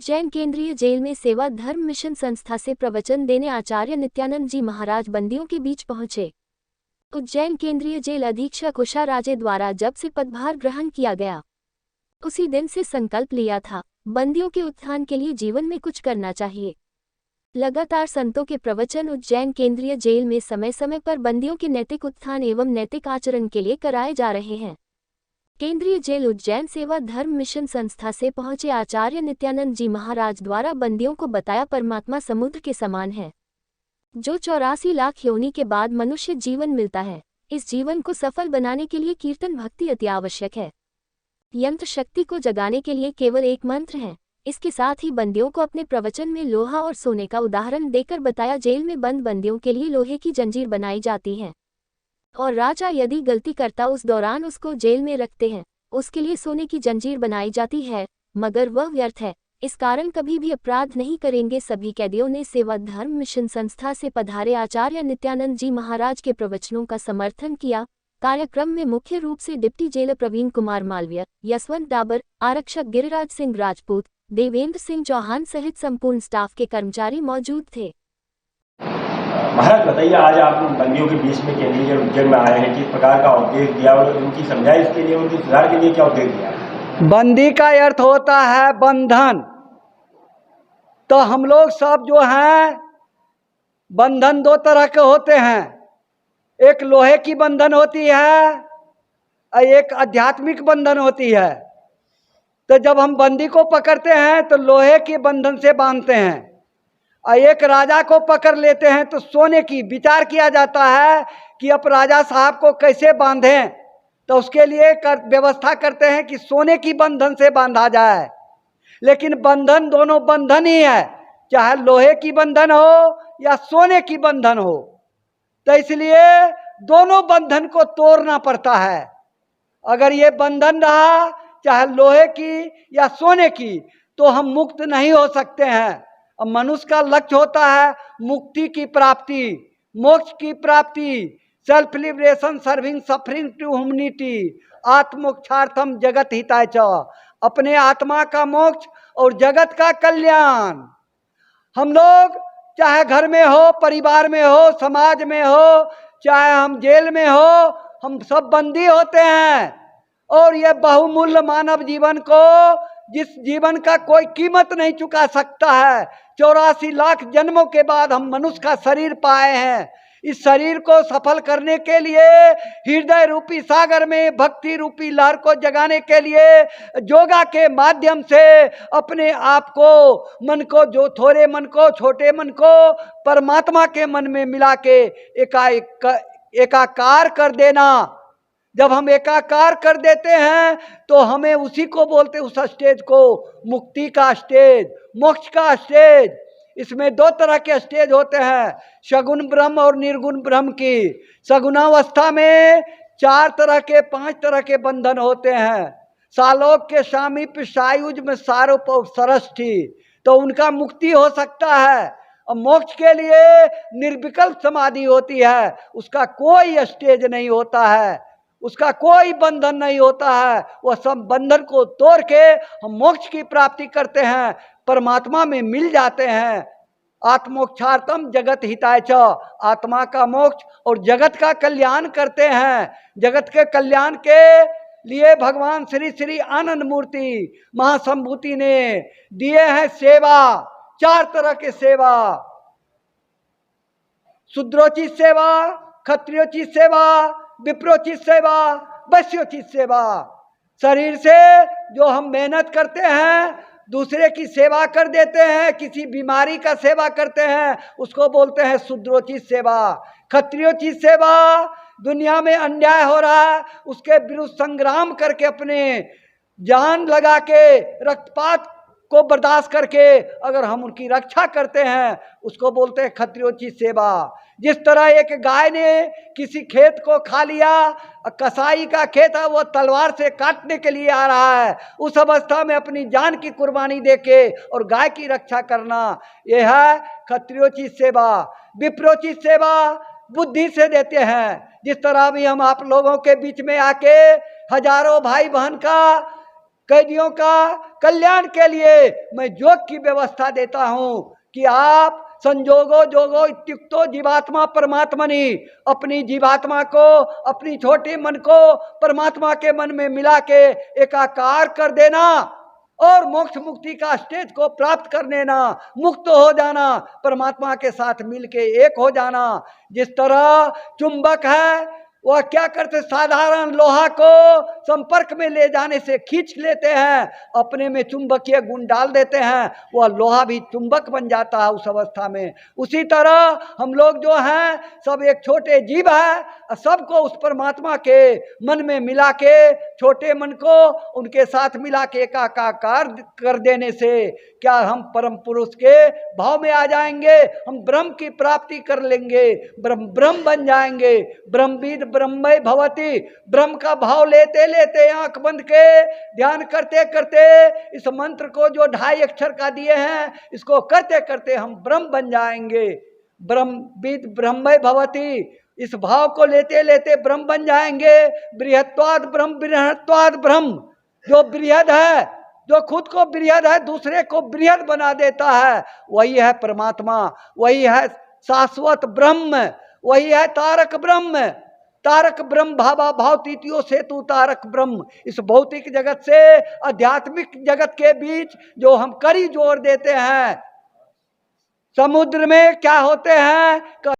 उज्जैन केंद्रीय जेल में सेवा धर्म मिशन संस्था से प्रवचन देने आचार्य नित्यानंद जी महाराज बंदियों के बीच पहुंचे। उज्जैन केंद्रीय जेल अधीक्षक उषा राजे द्वारा जब से पदभार ग्रहण किया गया, उसी दिन से संकल्प लिया था, बंदियों के उत्थान के लिए जीवन में कुछ करना चाहिए। लगातार संतों के प्रवचन उज्जैन केंद्रीय जेल में समय समय पर बंदियों के नैतिक उत्थान एवं नैतिक आचरण के लिए कराए जा रहे हैं। केंद्रीय जेल उज्जैन सेवा धर्म मिशन संस्था से पहुंचे आचार्य नित्यानंद जी महाराज द्वारा बंदियों को बताया, परमात्मा समुद्र के समान है, जो 84 लाख योनि के बाद मनुष्य जीवन मिलता है। इस जीवन को सफल बनाने के लिए कीर्तन भक्ति अति आवश्यक है। यंत्र शक्ति को जगाने के लिए केवल एक मंत्र है। इसके साथ ही बंदियों को अपने प्रवचन में लोहा और सोने का उदाहरण देकर बताया, जेल में बंद बंदियों के लिए लोहे की जंजीर बनाई जाती है और राजा यदि गलती करता उस दौरान उसको जेल में रखते हैं, उसके लिए सोने की जंजीर बनाई जाती है, मगर वह व्यर्थ है। इस कारण कभी भी अपराध नहीं करेंगे। सभी कैदियों ने सेवा धर्म मिशन संस्था से पधारे आचार्य नित्यानंद जी महाराज के प्रवचनों का समर्थन किया। कार्यक्रम में मुख्य रूप से डिप्टी जेलर प्रवीण कुमार मालवीय, यशवंत डाबर, आरक्षक गिरिराज सिंह राजपूत, देवेंद्र सिंह चौहान सहित संपूर्ण स्टाफ के कर्मचारी मौजूद थे। महाराज बताइए, आज आप बंदियों के बीच में केंद्रीय जेल उज्जैन में आए हैं, किस प्रकार का उपदेश दिया और उनकी समझाइश के लिए, उनके सुधार के लिए क्या उपदेश दिया? बंदी का अर्थ होता है बंधन। तो हम लोग सब जो हैं, बंधन दो तरह के होते हैं, एक लोहे की बंधन होती है और एक आध्यात्मिक बंधन होती है। तो जब हम बंदी को पकड़ते हैं तो लोहे के बंधन से बांधते हैं, और एक राजा को पकड़ लेते हैं तो सोने की विचार किया जाता है कि अब राजा साहब को कैसे बांधें। तो उसके लिए व्यवस्था करते हैं कि सोने की बंधन से बांधा जाए। लेकिन बंधन दोनों बंधन ही है, चाहे लोहे की बंधन हो या सोने की बंधन हो। तो इसलिए दोनों बंधन को तोड़ना पड़ता है। अगर ये बंधन रहा चाहे लोहे की या सोने की, तो हम मुक्त नहीं हो सकते हैं। अब मनुष्य का लक्ष्य होता है मुक्ति की प्राप्ति, मोक्ष की प्राप्ति, self liberation, serving suffering to humanity, आत्मोक्षार्थम जगत हिताय च, अपने आत्मा का मोक्ष और जगत का कल्याण। हम लोग चाहे घर में हो, परिवार में हो, समाज में हो, चाहे हम जेल में हो, हम सब बंदी होते हैं। और यह बहुमूल्य मानव जीवन को, जिस जीवन का कोई कीमत नहीं चुका सकता है, 84 लाख जन्मों के बाद हम मनुष्य का शरीर पाए हैं। इस शरीर को सफल करने के लिए, हृदय रूपी सागर में भक्ति रूपी लहर को जगाने के लिए योगा के माध्यम से अपने आप को, मन को, जो थोड़े मन को, छोटे मन को परमात्मा के मन में मिला के एकाकार कर देना। जब हम एकाकार कर देते हैं तो हमें उसी को बोलते, उस स्टेज को मुक्ति का स्टेज, मोक्ष का स्टेज। इसमें दो तरह के स्टेज होते हैं, सगुण ब्रह्म और निर्गुण ब्रह्म की। सगुणावस्था में 4 तरह के 5 तरह के बंधन होते हैं। सालोक के सामीप्य सायुज में सारूप और सरष्ठी, तो उनका मुक्ति हो सकता है। और मोक्ष के लिए निर्विकल्प समाधि होती है, उसका कोई स्टेज नहीं होता है, उसका कोई बंधन नहीं होता है। वह सब बंधन को तोड़ के हम मोक्ष की प्राप्ति करते हैं, परमात्मा में मिल जाते हैं। आत्मोक्षार्थम जगत हिताय च, आत्मा का मोक्ष और जगत का कल्याण करते हैं। जगत के कल्याण के लिए भगवान श्री श्री आनंद मूर्ति महासंभूति ने दिए हैं सेवा, 4 तरह के सेवा, शूद्रोचित सेवा, क्षत्रियोचित सेवा, विप्रोचित सेवा, वैश्योचित सेवा। शरीर से जो हम मेहनत करते हैं, दूसरे की सेवा कर देते हैं, किसी बीमारी का सेवा करते हैं, उसको बोलते हैं शूद्रोचित सेवा। क्षत्रियोचित सेवा, दुनिया में अन्याय हो रहा है उसके विरुद्ध संग्राम करके, अपने जान लगा के, रक्तपात को बर्दाश्त करके अगर हम उनकी रक्षा करते हैं, उसको बोलते हैं क्षत्रियोचित सेवा। जिस तरह एक गाय ने किसी खेत को खा लिया, कसाई का खेत है, वो तलवार से काटने के लिए आ रहा है, उस अवस्था में अपनी जान की कुर्बानी देके और गाय की रक्षा करना, यह है क्षत्रियोचित सेवा। विप्रोचित सेवा बुद्धि से देते हैं। जिस तरह भी हम आप लोगों के बीच में आके हजारों भाई बहन का कैदियों का कल्याण के लिए मैं योग की व्यवस्था देता हूं कि आप संजोगो जोगो इत्युक्तो जीवात्मा परमात्मनि, अपनी जीवात्मा को, अपनी छोटे मन को परमात्मा के मन में मिला के एकाकार कर देना और मोक्ष मुक्ति का स्टेज को प्राप्त कर लेना, मुक्त हो जाना, परमात्मा के साथ मिलके एक हो जाना। जिस तरह चुंबक है वह क्या करते, साधारण लोहा को संपर्क में ले जाने से खींच लेते हैं, अपने में चुंबकीय गुण डाल देते हैं, वह लोहा भी चुंबक बन जाता है उस अवस्था में। उसी तरह हम लोग जो हैं सब एक छोटे जीव है, सबको उस परमात्मा के मन में मिला के, छोटे मन को उनके साथ मिला के एकाकार कर देने से क्या हम परम पुरुष के भाव में आ जाएंगे, हम ब्रह्म की प्राप्ति कर लेंगे, ब्रह्म बन जाएंगे। ब्रह्मविद ब्रह्ममय भवति, ब्रह्म का भाव लेते लेते आंख बंद के ध्यान करते करते इस मंत्र को जो 2.5 अक्षर का दिए हैं इसको करते करते हम ब्रह्म बन जाएंगे। ब्रह्मविद ब्रह्ममय भवति, इस भाव को लेते लेते ब्रह्म बन जाएंगे। बृहत्वाद ब्रह्म, बृहत्वाद ब्रह्म, जो बृहद है, जो खुद को बृहद है दूसरे को बृहद बना देता है, वही है परमात्मा, वही है शाश्वत ब्रह्म, वही है तारक ब्रह्म। तारक ब्रह्म भावा भाव तीतियो सेतु तारक ब्रह्म। इस भौतिक जगत से आध्यात्मिक जगत के बीच जो हम कड़ी जोड़ देते हैं, समुद्र में क्या होते हैं